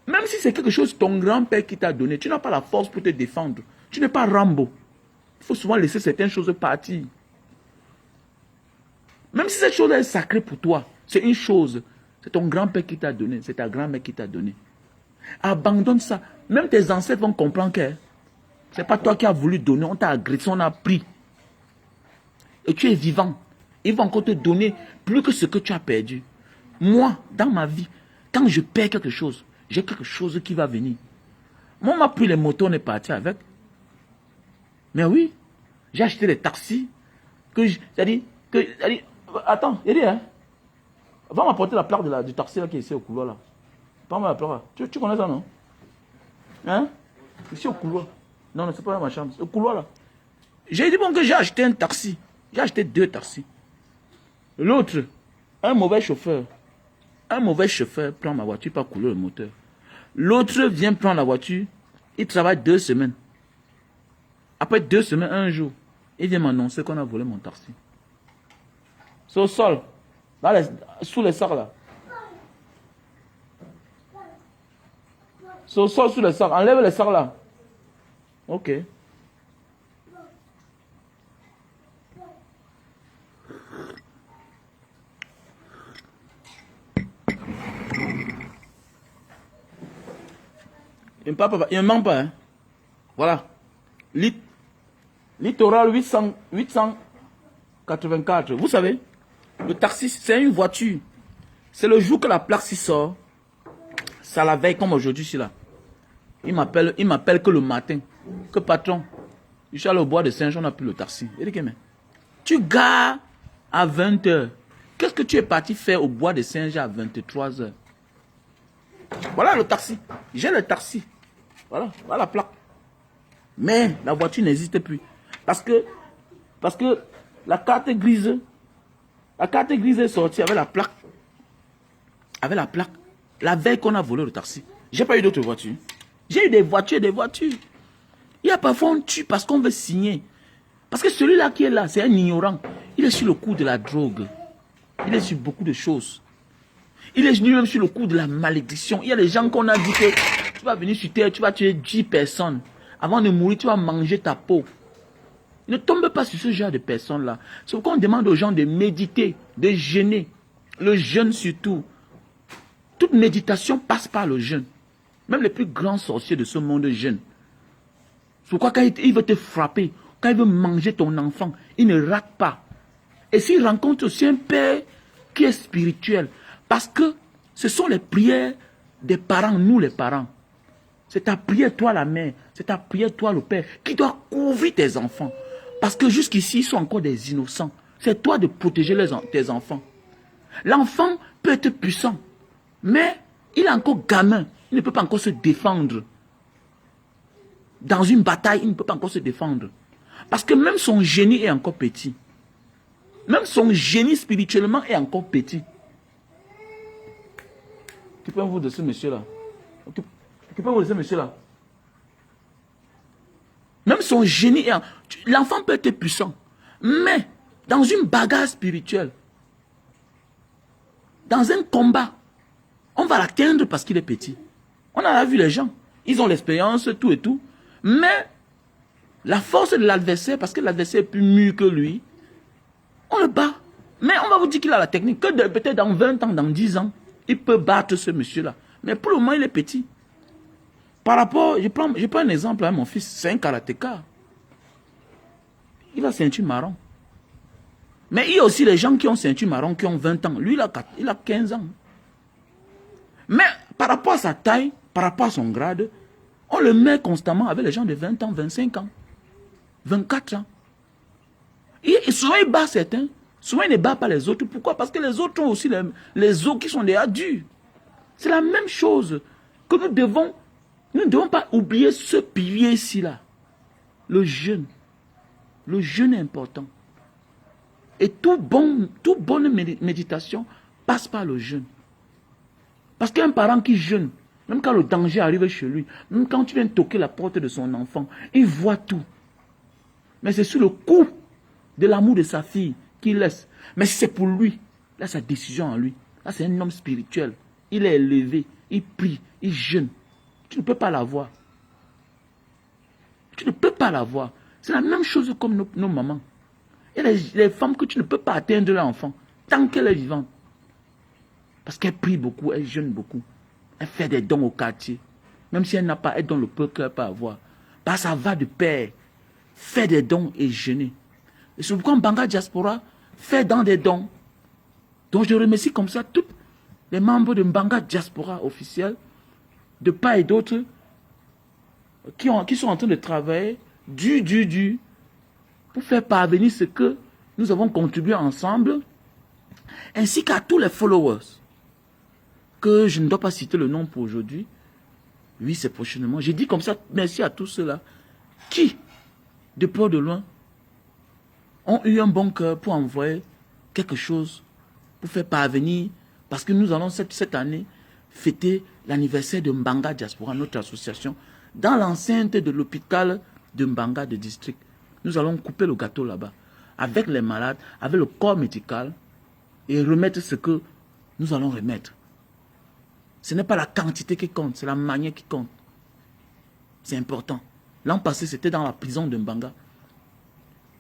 Speaker 1: Même si c'est quelque chose ton grand-père qui t'a donné, tu n'as pas la force pour te défendre. Tu n'es pas Rambo. Il faut souvent laisser certaines choses partir. Même si cette chose est sacrée pour toi, c'est une chose. C'est ton grand-père qui t'a donné, c'est ta grand-mère qui t'a donné. Abandonne ça. Même tes ancêtres vont comprendre que ce n'est pas toi qui as voulu donner, on t'a agressé, on a pris. Et tu es vivant. Ils vont encore te donner plus que ce que tu as perdu. Moi, dans ma vie, quand je perds quelque chose, j'ai quelque chose qui va venir. Moi, on m'a pris les motos, on est parti avec. Mais oui, j'ai acheté des taxis. Attends, il dit, hein, va m'apporter la plaque du taxi là, qui est ici au couloir là. Prends-moi la plaque là. Tu connais ça, non? Hein? Ici au couloir. Non, c'est pas dans ma chambre, c'est au couloir là. J'ai dit bon que j'ai acheté un taxi. J'ai acheté 2 taxis. L'autre, un mauvais chauffeur prend ma voiture, pas couler le moteur. L'autre vient prendre la voiture, il travaille 2 semaines. Après 2 semaines, un jour, il vient m'annoncer qu'on a volé mon taxi. C'est au sol, sous les sacs là. C'est au sol, sous les sacs. Enlève les sacs là. Ok. Il ne ment pas. Hein. Voilà. Littoral 884. Vous savez, le taxi, c'est une voiture. C'est le jour que la plaque s'y sort. Ça la veille comme aujourd'hui, là. Il m'appelle que le matin. que patron, je suis allé au bois de Saint-Jean, on a pris le taxi. Il dit que, mais, tu gares à 20 h. Qu'est-ce que tu es parti faire au bois de Saint-Jean à 23 h? Voilà le taxi. J'ai le taxi. Voilà la plaque. Mais la voiture n'existe plus. Parce que la carte grise est sortie avec la plaque. Avec la plaque. La veille qu'on a volé le taxi. J'ai pas eu d'autres voitures. J'ai eu des voitures. Il y a parfois on tue parce qu'on veut signer. Parce que celui-là qui est là, c'est un ignorant. Il est sur le coup de la drogue. Il est sur beaucoup de choses. Il est lui-même sur le coup de la malédiction. Il y a des gens qu'on a dit que tu vas venir sur terre, tu vas tuer 10 personnes. Avant de mourir, tu vas manger ta peau. Ne tombe pas sur ce genre de personnes-là. C'est pourquoi on demande aux gens de méditer, de jeûner. Le jeûne surtout. Toute méditation passe par le jeûne. Même les plus grands sorciers de ce monde jeûnent. C'est pourquoi quand il veut te frapper, quand il veut manger ton enfant, il ne rate pas. Et s'il rencontre aussi un père qui est spirituel, parce que ce sont les prières des parents, nous les parents. C'est ta prière, toi la mère, c'est ta prière, toi le père, qui doit couvrir tes enfants. Parce que jusqu'ici, ils sont encore des innocents. C'est toi de protéger tes enfants. L'enfant peut être puissant, mais il est encore gamin. Il ne peut pas encore se défendre. Dans une bataille, il ne peut pas encore se défendre. Parce que même son génie est encore petit. Même son génie spirituellement est encore petit. Occupez-vous de ce monsieur-là. Occupez-vous de ce monsieur-là. Même son génie est... L'enfant peut être puissant. Mais dans une bagarre spirituelle, dans un combat, on va l'atteindre parce qu'il est petit. On a vu les gens. Ils ont l'expérience, tout et tout. Mais la force de l'adversaire, parce que l'adversaire est plus mûr que lui, on le bat. Mais on va vous dire qu'il a la technique. Que peut-être dans 20 ans, dans 10 ans, il peut battre ce monsieur-là. Mais pour le moment, il est petit. Par rapport, je prends un exemple, hein, mon fils, c'est un karatéka. Il a ceinture marron. Mais il y a aussi les gens qui ont ceinture marron, qui ont 20 ans. Lui, il a 15 ans. Mais par rapport à sa taille, par rapport à son grade, on le met constamment avec les gens de 20 ans, 25 ans, 24 ans. Et souvent, il bat certains. Souvent, il ne bat pas les autres. Pourquoi? Parce que les autres ont aussi les os qui sont déjà durs. C'est la même chose que nous ne devons pas oublier ce pilier ici-là. Le jeûne. Le jeûne est important. Et toute bonne méditation passe par le jeûne. Parce qu'un parent qui jeûne, même quand le danger arrive chez lui, même quand tu viens toquer la porte de son enfant, il voit tout. Mais c'est sur le coup de l'amour de sa fille qu'il laisse. Mais si c'est pour lui, là, sa décision en lui. Là, c'est un homme spirituel. Il est élevé, il prie, il jeûne. Tu ne peux pas l'avoir. Tu ne peux pas l'avoir. C'est la même chose comme nos mamans. Il y a les femmes que tu ne peux pas atteindre leur enfant tant qu'elle est vivante. Parce qu'elle prie beaucoup, elle jeûne beaucoup. Elle fait des dons au quartier. Même si elle n'a pas, elle donne le peu qu'elle peut avoir. Parce que ça va de pair. Faire des dons et jeûner. Et c'est pourquoi Mbanga Diaspora fait dans des dons. Donc je remercie comme ça tous les membres de Mbanga Diaspora officiel, de part et d'autre, qui sont en train de travailler dur, pour faire parvenir ce que nous avons contribué ensemble, ainsi qu'à tous les followers, que je ne dois pas citer le nom pour aujourd'hui. Oui, c'est prochainement. J'ai dit comme ça, merci à tous ceux-là, qui, de près ou de loin, ont eu un bon cœur pour envoyer quelque chose, pour faire parvenir, parce que nous allons cette année fêter l'anniversaire de Mbanga Diaspora, notre association, dans l'enceinte de l'hôpital de Mbanga de district. Nous allons couper le gâteau là-bas, avec les malades, avec le corps médical, et remettre ce que nous allons remettre. Ce n'est pas la quantité qui compte, c'est la manière qui compte. C'est important. L'an passé, c'était dans la prison de Mbanga.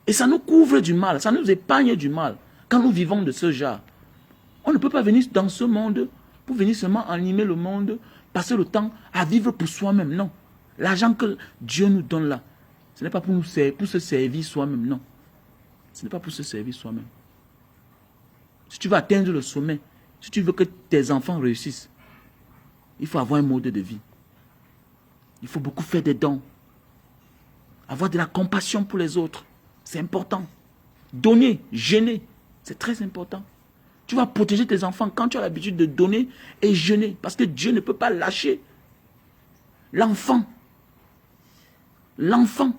Speaker 1: Et ça nous couvre du mal, ça nous épargne du mal, quand nous vivons de ce genre. On ne peut pas venir dans ce monde pour venir seulement animer le monde, passer le temps à vivre pour soi-même, non. L'argent que Dieu nous donne là, ce n'est pas pour se servir soi-même, non. Ce n'est pas pour se servir soi-même. Si tu veux atteindre le sommet, si tu veux que tes enfants réussissent, il faut avoir un mode de vie. Il faut beaucoup faire des dons. Avoir de la compassion pour les autres. C'est important. Donner, jeûner, c'est très important. Tu vas protéger tes enfants quand tu as l'habitude de donner et jeûner. Parce que Dieu ne peut pas lâcher l'enfant. L'enfant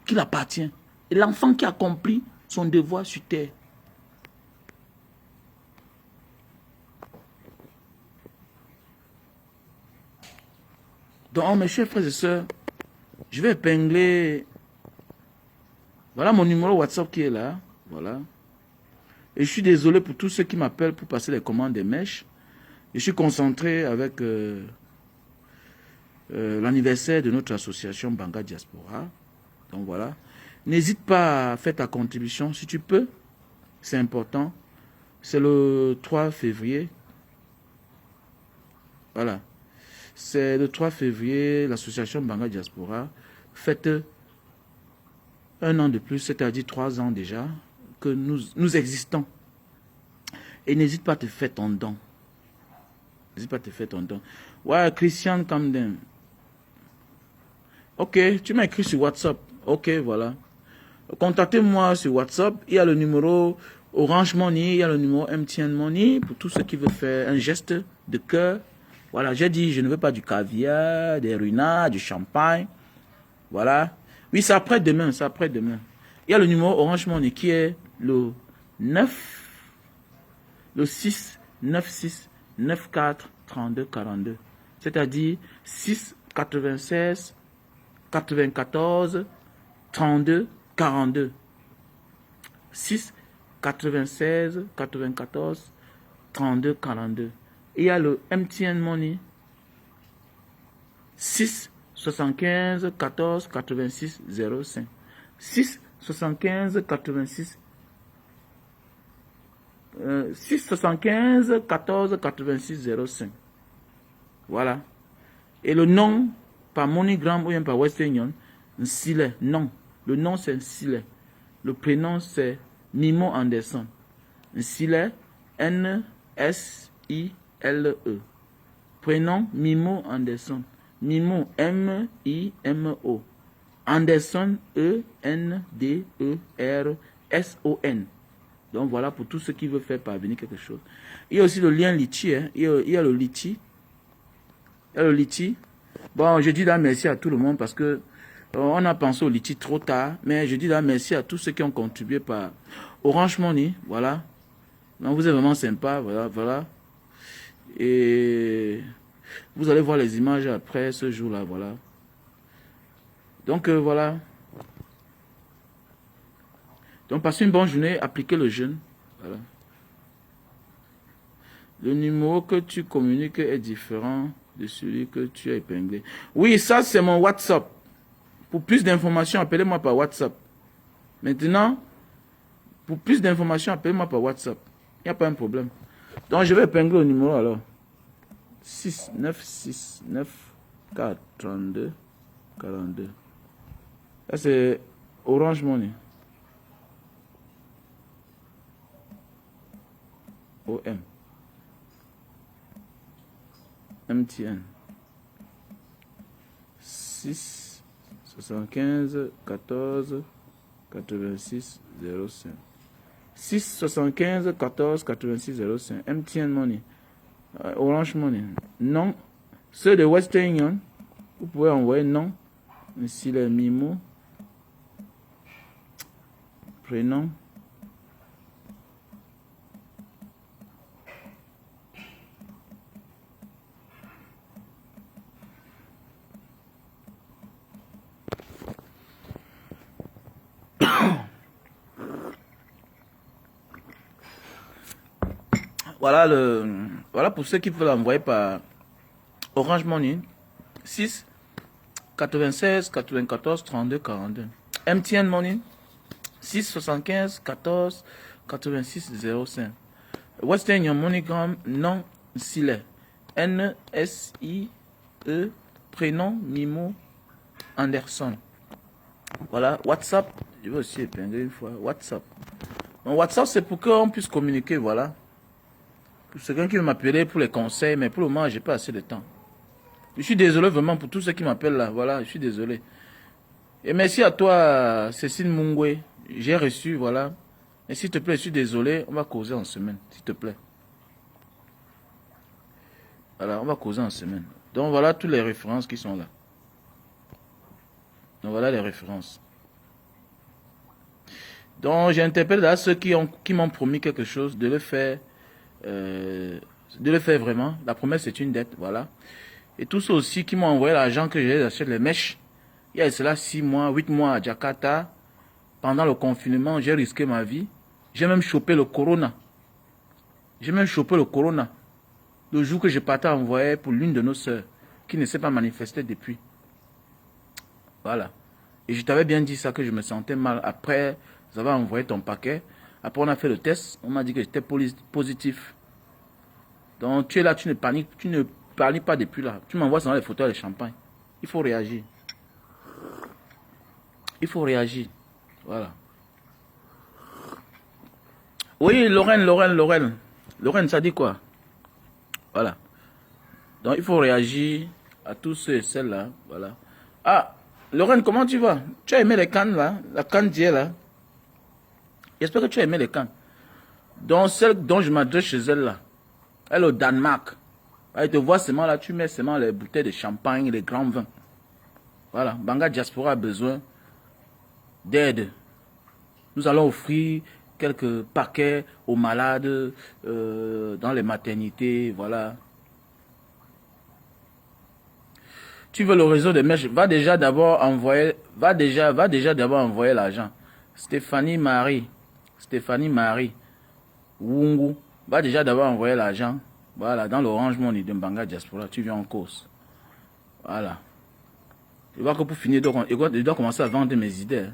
Speaker 1: qui l'appartient. Et l'enfant qui accomplit son devoir sur terre. Donc, mes chers frères et sœurs, je vais épingler. Voilà mon numéro WhatsApp qui est là. Voilà. Et je suis désolé pour tous ceux qui m'appellent pour passer les commandes des mèches. Je suis concentré avec l'anniversaire de notre association Banga Diaspora. Donc voilà. N'hésite pas à faire ta contribution si tu peux. C'est important. C'est le 3 février. Voilà. C'est le 3 février, l'association Banga Diaspora fête un an de plus, c'est-à-dire 3 ans déjà, que nous existons. Et n'hésite pas à te faire ton don. N'hésite pas à te faire ton don. Ouais, Christian Camden. Ok, tu m'as écrit sur WhatsApp. Ok, voilà. Contactez-moi sur WhatsApp. Il y a le numéro Orange Money, il y a le numéro MTN Money pour tous ceux qui veulent faire un geste de cœur. Voilà, j'ai dit, je ne veux pas du caviar, des runards, du champagne. Voilà. Oui, c'est après-demain, c'est après-demain. Il y a le numéro Orange Money qui est le 6 96 94 32 42. C'est-à-dire 6 96 94 32 42. 6 96 94 32 42. Et il y a le MTN Money 6 75 14 86 05. 6 75 86 6 75 14 86 05. Voilà. Et le nom par MoneyGram ou bien par Western Union, Nsile. Non. Le nom c'est Nsile. Le prénom c'est Mimo Anderson. Nsile. N-S-I-L-E. Prénom Mimo Anderson. Mimo M-I-M-O. Anderson E-N-D-E-R-S-O-N. Donc voilà pour tous ceux qui veulent faire parvenir quelque chose. Il y a aussi le lien Litchi. Hein. Il y a le Litchi. Il y a le Litchi. Bon, je dis là merci à tout le monde parce que on a pensé au Litchi trop tard. Mais je dis là merci à tous ceux qui ont contribué par Orange Money. Voilà. Donc vous êtes vraiment sympa. Voilà, voilà. Et vous allez voir les images après ce jour-là. Voilà. Donc voilà. Donc passez une bonne journée, appliquez le jeûne. Voilà. Le numéro que tu communiques est différent de celui que tu as épinglé. Oui, ça c'est mon WhatsApp. Pour plus d'informations, appelez-moi par WhatsApp. Maintenant, pour plus d'informations, appelez-moi par WhatsApp. Il n'y a pas un problème. Donc je vais épingler le numéro alors. 6 9 6 9 4 32 42. Ça c'est Orange Money. OM. MTN. 6 75 14 86 05. 6 75 14 86 05. MTN Money. Orange Money. Non. Ceux de Western Union, vous pouvez envoyer non. Ici les Mimo. Prénom. Voilà pour ceux qui veulent envoyer par Orange Money 6 96 94 32 42. MTN Money 6 75 14 86 05. Western Union MoneyGram non Sile N-S-I-E prénom Mimo Anderson. Voilà, WhatsApp, je vais aussi épingler une fois, WhatsApp. Donc, WhatsApp c'est pour qu'on puisse communiquer, voilà. C'est quelqu'un qui veut m'appeler pour les conseils, mais pour le moment, j'ai pas assez de temps. Je suis désolé vraiment pour tous ceux qui m'appellent là. Voilà, je suis désolé. Et merci à toi, Cécile Mungwe. J'ai reçu, voilà. Et s'il te plaît, je suis désolé, on va causer en semaine, s'il te plaît. Voilà, on va causer en semaine. Donc voilà toutes les références qui sont là. Donc voilà les références. Donc j'interpelle à ceux qui m'ont promis quelque chose de le faire. De le faire vraiment. La promesse c'est une dette, voilà. Et tous ceux aussi qui m'ont envoyé l'argent que j'ai acheté les mèches. Il y a cela 6 mois, 8 mois à Jakarta. Pendant le confinement, j'ai risqué ma vie. J'ai même chopé le corona. J'ai même chopé le corona. Le jour que je partais envoyer pour l'une de nos sœurs, qui ne s'est pas manifestée depuis. Voilà. Et je t'avais bien dit ça, que je me sentais mal. Après, vous avez envoyé ton paquet. Après, on a fait le test. On m'a dit que j'étais positif. Donc, tu es là, tu ne paniques pas depuis là. Tu m'envoies seulement les photos de champagne. Il faut réagir. Il faut réagir. Voilà. Oui, Lorraine. Lorraine, ça dit quoi? Voilà. Donc, il faut réagir à tous ceux et celles-là. Voilà. Ah, Lorraine, comment tu vas? Tu as aimé les cannes, là? La canne d'hier, là? J'espère que tu as aimé les cannes. Donc, celle dont je m'adresse chez elle, là, elle est au Danemark. Elle te voit seulement là, tu mets seulement les bouteilles de champagne, les grands vins. Voilà. Banga Diaspora a besoin d'aide. Nous allons offrir quelques paquets aux malades dans les maternités, voilà. Tu veux le réseau de mèches, va déjà d'abord envoyer l'argent. Stéphanie Marie Wungu, va déjà d'abord envoyer l'argent. Voilà, dans l'Orange Money de Mbanga Diaspora, tu viens en cause. Voilà. Je vois que pour finir, je dois commencer à vendre mes idées.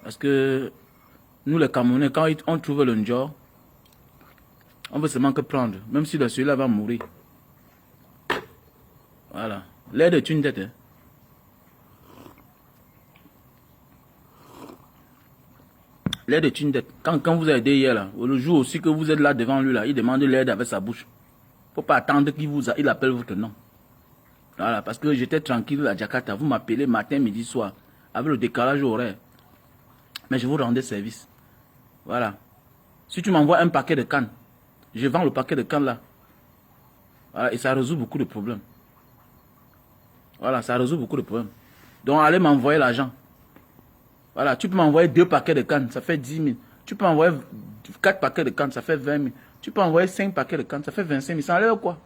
Speaker 1: Parce que nous, les Camerounais, quand on trouve le Njor, on veut seulement que prendre, même si celui-là va mourir. Voilà. L'aide est une dette. Hein. L'aide est une dette. Quand vous avez aidé hier, là, le jour aussi que vous êtes là devant lui, là, il demande l'aide avec sa bouche. Il ne faut pas attendre qu'il appelle votre nom. Voilà, parce que j'étais tranquille à Jakarta. Vous m'appelez matin, midi, soir, avec le décalage horaire. Mais je vous rendais service. Voilà. Si tu m'envoies un paquet de cannes, je vends le paquet de cannes là. Voilà, et ça résout beaucoup de problèmes. Voilà, ça résout beaucoup de problèmes. Donc, allez m'envoyer l'argent. Voilà, tu peux m'envoyer 2 paquets de cannes, ça fait 10 000. Tu peux envoyer 4 paquets de cannes, ça fait 20 000. Tu peux envoyer 5 paquets de cannes, ça fait 25 000. Ça enlève quoi?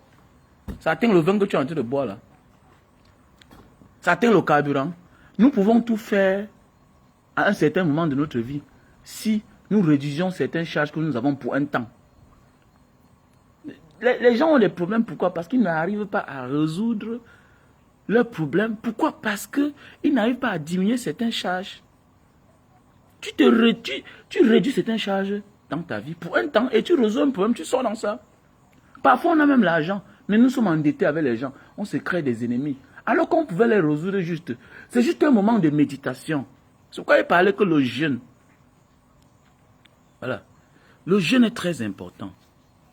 Speaker 1: Ça atteint le vin que tu es en train de boire là. Ça atteint le carburant. Nous pouvons tout faire à un certain moment de notre vie si nous réduisions certaines charges que nous avons pour un temps. Les gens ont des problèmes, pourquoi? Parce qu'ils n'arrivent pas à résoudre leurs problèmes. Pourquoi? Parce qu'ils n'arrivent pas à diminuer certaines charges. Tu réduis certaines charges dans ta vie pour un temps et tu résous un problème, tu sors dans ça. Parfois, on a même l'argent, mais nous sommes endettés avec les gens. On se crée des ennemis. Alors qu'on pouvait les résoudre juste. C'est juste un moment de méditation. C'est pourquoi il parlait que le jeûne. Voilà. Le jeûne est très important.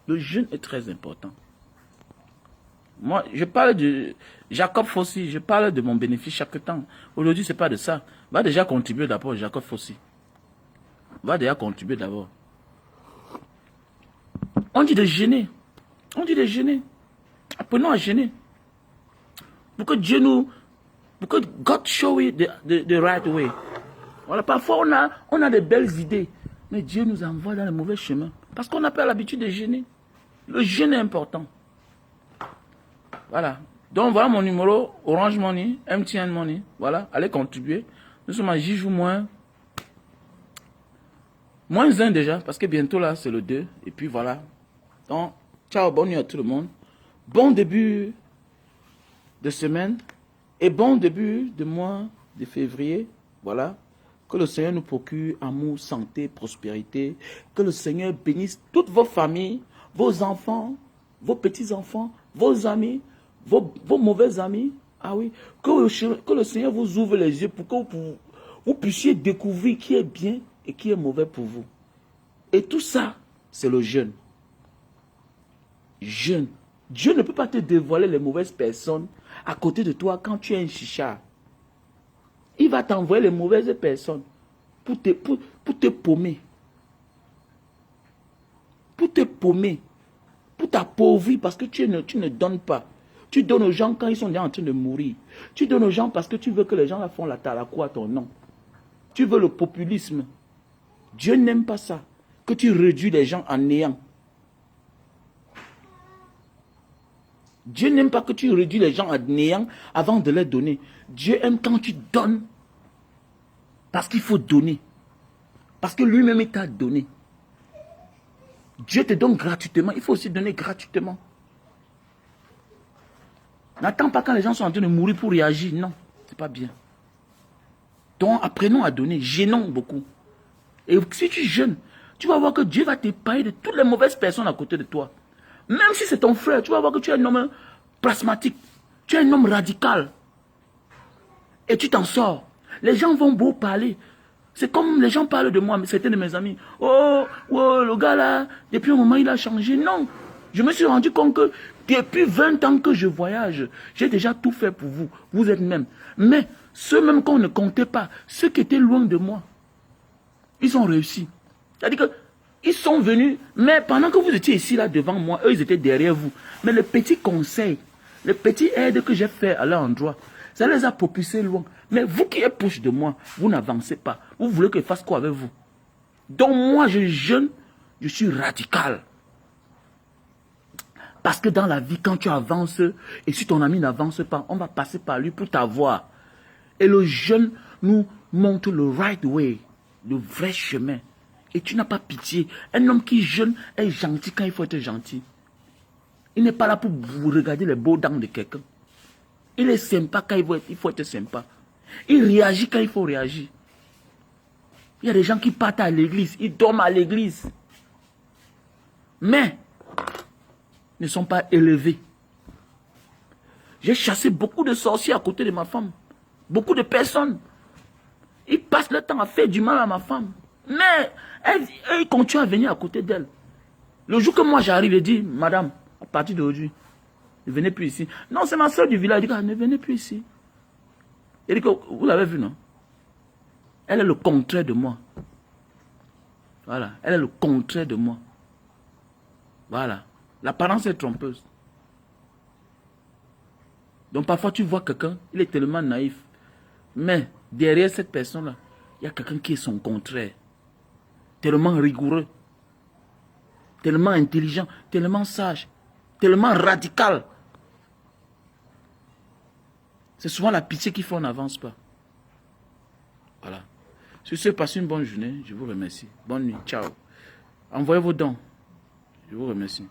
Speaker 1: Le jeûne est très important. Moi, je parle de Jacob Fossi. Je parle de mon bénéfice chaque temps. Aujourd'hui, ce n'est pas de ça. Va déjà contribuer d'abord, Jacob Fossi. Va déjà contribuer d'abord. On dit de jeûner. On dit de jeûner. Apprenons à jeûner. Pour que Dieu pour que God show it the right way. Voilà, parfois on a des belles idées, mais Dieu nous envoie dans le mauvais chemin. Parce qu'on n'a pas l'habitude de jeûner. Le jeûne est important. Voilà. Donc voilà mon numéro, Orange Money, MTN Money. Voilà, allez contribuer. Nous sommes à J moins 1 déjà, parce que bientôt là, c'est le 2. Et puis voilà. Donc, ciao, bonne nuit à tout le monde. Bon début de semaine et bon début de mois de février. Voilà. Que le Seigneur nous procure amour, santé, prospérité. Que le Seigneur bénisse toutes vos familles, vos enfants, vos petits-enfants, vos amis, vos mauvais amis. Ah oui. Que le Seigneur vous ouvre les yeux pour que vous puissiez découvrir qui est bien et qui est mauvais pour vous. Et tout ça, c'est le jeûne. Jeûne. Dieu ne peut pas te dévoiler les mauvaises personnes à côté de toi quand tu es un chicha. Il va t'envoyer les mauvaises personnes pour te paumer. Pour te paumer. Pour t'appauvrir parce que tu ne donnes pas. Tu donnes aux gens quand ils sont déjà en train de mourir. Tu donnes aux gens parce que tu veux que les gens font la talakou à ton nom. Tu veux le populisme. Dieu n'aime pas ça. Que tu réduis les gens en néant. Dieu n'aime pas que tu réduis les gens en néant avant de les donner. Dieu aime quand tu donnes. Parce qu'il faut donner. Parce que lui-même il t'a donné. Dieu te donne gratuitement. Il faut aussi donner gratuitement. N'attends pas quand les gens sont en train de mourir pour réagir. Non, c'est pas bien. Donc apprenons à donner. Gênons beaucoup. Et si tu jeûnes, tu vas voir que Dieu va t'épargner de toutes les mauvaises personnes à côté de toi. Même si c'est ton frère, tu vas voir que tu es un homme plasmatique. Tu es un homme radical. Et tu t'en sors. Les gens vont beau parler. C'est comme les gens parlent de moi, mais certains de mes amis. Oh, le gars là, depuis un moment, il a changé. Non. Je me suis rendu compte que depuis 20 ans que je voyage, j'ai déjà tout fait pour vous. Vous êtes même. Mais ceux même qu'on ne comptait pas, ceux qui étaient loin de moi, ils ont réussi. C'est-à-dire qu'ils sont venus, mais pendant que vous étiez ici, là, devant moi, eux, ils étaient derrière vous. Mais le petit conseil, le petit aide que j'ai fait à leur endroit, ça les a propulsés loin. Mais vous qui êtes proche de moi, vous n'avancez pas. Vous voulez que je fasse quoi avec vous? Donc moi, je jeûne, je suis radical. Parce que dans la vie, quand tu avances, et si ton ami n'avance pas, on va passer par lui pour t'avoir. Et le jeûne nous montre le right way, le vrai chemin. Et tu n'as pas pitié. Un homme qui jeûne est gentil quand il faut être gentil. Il n'est pas là pour vous regarder les beaux dents de quelqu'un. Il est sympa quand il faut être sympa. Il réagit quand il faut réagir. Il y a des gens qui partent à l'église, ils dorment à l'église. Mais ne sont pas élevés. J'ai chassé beaucoup de sorciers à côté de ma femme. Beaucoup de personnes. Ils passent le temps à faire du mal à ma femme. Mais ils continuent à venir à côté d'elle. Le jour que moi j'arrive et dis, madame, à partir d'aujourd'hui, ne venez plus ici. Non, c'est ma soeur du village. Elle dit, ne venez plus ici. Elle dit que, vous l'avez vu, non? Elle est le contraire de moi. Voilà, elle est le contraire de moi. Voilà. L'apparence est trompeuse. Donc parfois tu vois quelqu'un, il est tellement naïf. Mais derrière cette personne-là, il y a quelqu'un qui est son contraire. Tellement rigoureux. Tellement intelligent, tellement sage, tellement radical. C'est souvent la pitié qui fait qu'on n'avance pas. Voilà. Sur ce, passez une bonne journée. Je vous remercie. Bonne nuit. Ciao. Envoyez vos dons. Je vous remercie.